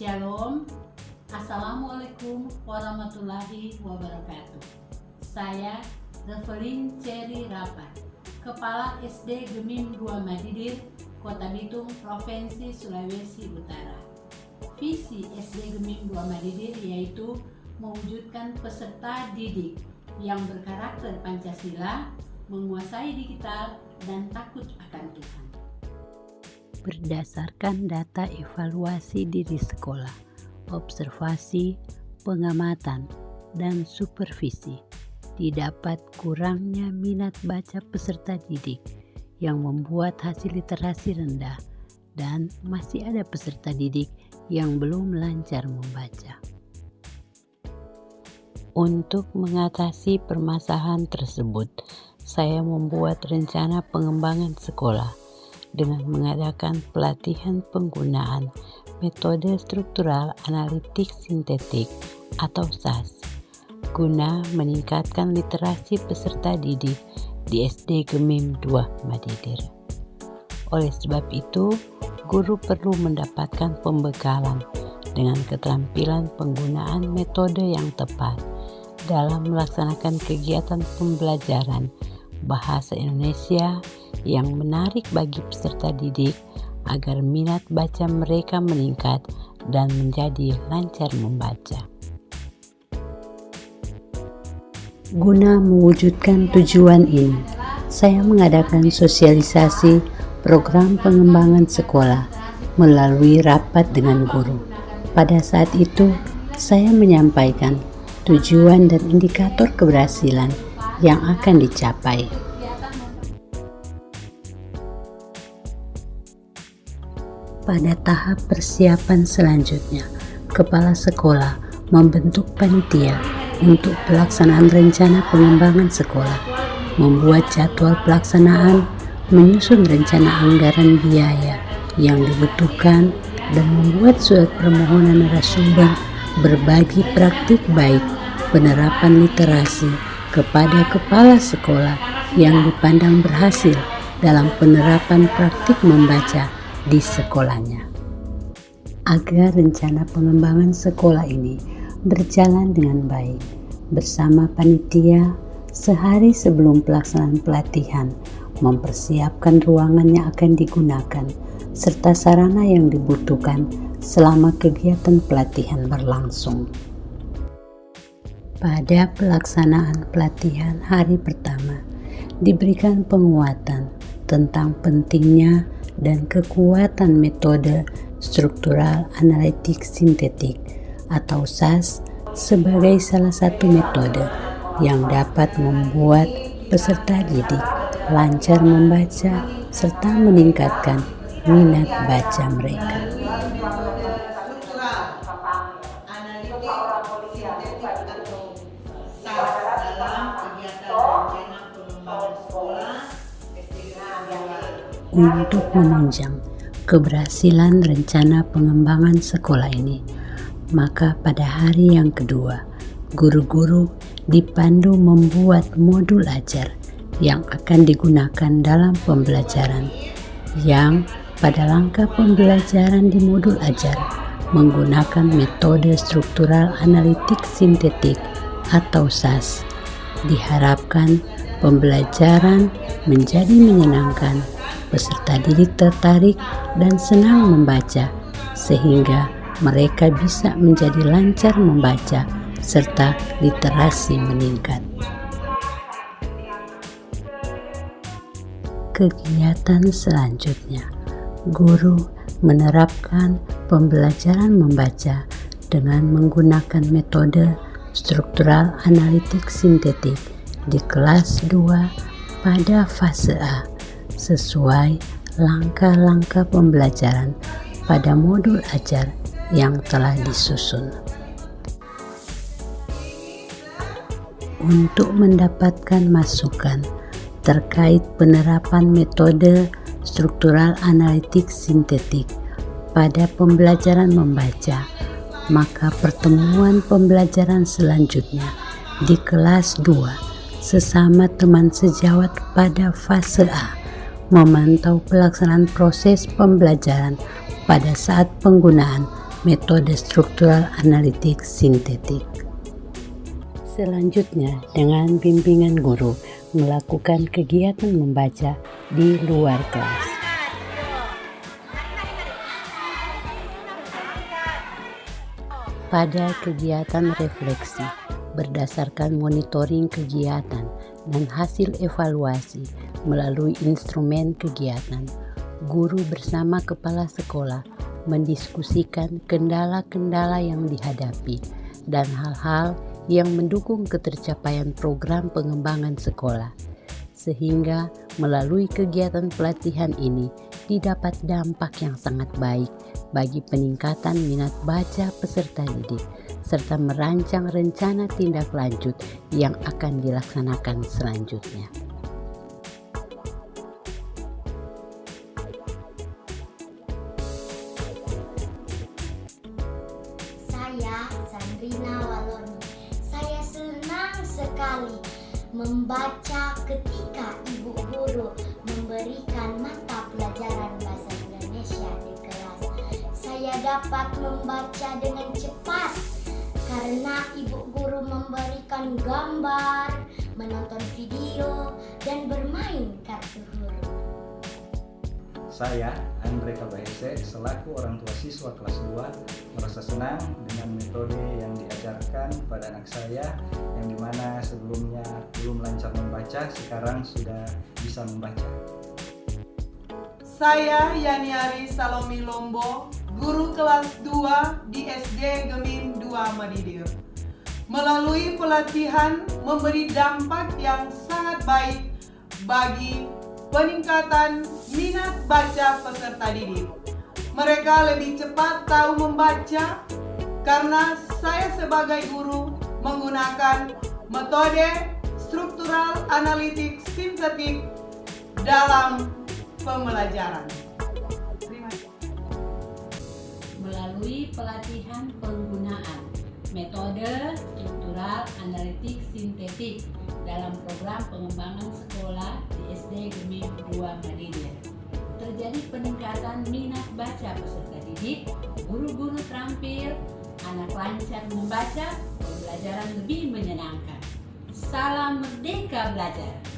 Shalom, Assalamualaikum warahmatullahi wabarakatuh. Saya Revelin Cherry Rapat, Kepala SD Gemim 2 Madidir, Kota Bitung, Provinsi Sulawesi Utara. Visi SD Gemim 2 Madidir yaitu mewujudkan peserta didik yang berkarakter Pancasila, menguasai digital, dan takut akan Tuhan. Berdasarkan data evaluasi diri sekolah, observasi, pengamatan, dan supervisi, didapat kurangnya minat baca peserta didik yang membuat hasil literasi rendah dan masih ada peserta didik yang belum lancar membaca. Untuk mengatasi permasalahan tersebut, saya membuat rencana pengembangan sekolah dengan mengadakan pelatihan penggunaan metode struktural analitik sintetik atau SAS guna meningkatkan literasi peserta didik di SD Gemim 2 Madidir. Oleh sebab itu, guru perlu mendapatkan pembekalan dengan keterampilan penggunaan metode yang tepat dalam melaksanakan kegiatan pembelajaran bahasa Indonesia yang menarik bagi peserta didik agar minat baca mereka meningkat dan menjadi lancar membaca. Guna mewujudkan tujuan ini, saya mengadakan sosialisasi program pengembangan sekolah melalui rapat dengan guru. Pada saat itu, saya menyampaikan tujuan dan indikator keberhasilan yang akan dicapai. Pada tahap persiapan selanjutnya, kepala sekolah membentuk panitia untuk pelaksanaan rencana pengembangan sekolah, membuat jadwal pelaksanaan, menyusun rencana anggaran biaya yang dibutuhkan, dan membuat surat permohonan narasumber berbagi praktik baik penerapan literasi kepada kepala sekolah yang dipandang berhasil dalam penerapan praktik membaca di sekolahnya. Agar rencana pengembangan sekolah ini berjalan dengan baik, bersama panitia sehari sebelum pelaksanaan pelatihan mempersiapkan ruangan yang akan digunakan serta sarana yang dibutuhkan selama kegiatan pelatihan berlangsung. Pada pelaksanaan pelatihan hari pertama, diberikan penguatan tentang pentingnya dan kekuatan metode struktural analitik sintetik atau SAS sebagai salah satu metode yang dapat membuat peserta didik lancar membaca serta meningkatkan minat baca mereka. Untuk menunjang keberhasilan rencana pengembangan sekolah ini, maka pada hari yang kedua, guru-guru dipandu membuat modul ajar yang akan digunakan dalam pembelajaran, yang pada langkah pembelajaran di modul ajar menggunakan metode struktural analitik sintetik atau SAS. Diharapkan pembelajaran menjadi menyenangkan, peserta didik tertarik dan senang membaca, sehingga mereka bisa menjadi lancar membaca serta literasi meningkat. Kegiatan selanjutnya, guru menerapkan pembelajaran membaca dengan menggunakan metode struktural analitik sintetik di kelas 2 pada fase A sesuai langkah-langkah pembelajaran pada modul ajar yang telah disusun. Untuk mendapatkan masukan terkait penerapan metode struktural analitik sintetik pada pembelajaran membaca, maka pertemuan pembelajaran selanjutnya di kelas 2 sesama teman sejawat pada fase A memantau pelaksanaan proses pembelajaran pada saat penggunaan metode struktural analitik sintetik. Selanjutnya, dengan bimbingan guru, melakukan kegiatan membaca di luar kelas. Pada kegiatan refleksi, berdasarkan monitoring kegiatan dan hasil evaluasi melalui instrumen kegiatan, guru bersama kepala sekolah mendiskusikan kendala-kendala yang dihadapi dan hal-hal yang mendukung ketercapaian program pengembangan sekolah, sehingga melalui kegiatan pelatihan ini didapat dampak yang sangat baik bagi peningkatan minat baca peserta didik, serta merancang rencana tindak lanjut yang akan dilaksanakan selanjutnya. Saya Sandrina Waloni. Saya senang sekali membaca ketika ibu guru memberikan mata pelajaran bahasa Indonesia di kelas. Saya dapat membaca dengan cepat karena ibu guru memberikan gambar, menonton video, dan bermain kartu huruf. Saya, Andre Kabahese, selaku orang tua siswa kelas 2, merasa senang dengan metode yang diajarkan pada anak saya, yang dimana sebelumnya belum lancar membaca, sekarang sudah bisa membaca. Saya Yaniari Salomi Lombo, guru kelas 2 di SD Gemim 2 Madidir. Melalui pelatihan memberi dampak yang sangat baik bagi peningkatan minat baca peserta didik. Mereka lebih cepat tahu membaca karena saya sebagai guru menggunakan metode struktural analitik sintetik dalam pembelajaran. Terima kasih. Melalui pelatihan penggunaan metode struktural analitik sintetik dalam program pengembangan sekolah di SD Gemim 2 Madidir, terjadi peningkatan minat baca peserta didik, guru-guru terampil, anak lancar membaca, pembelajaran lebih menyenangkan. Salam Merdeka Belajar!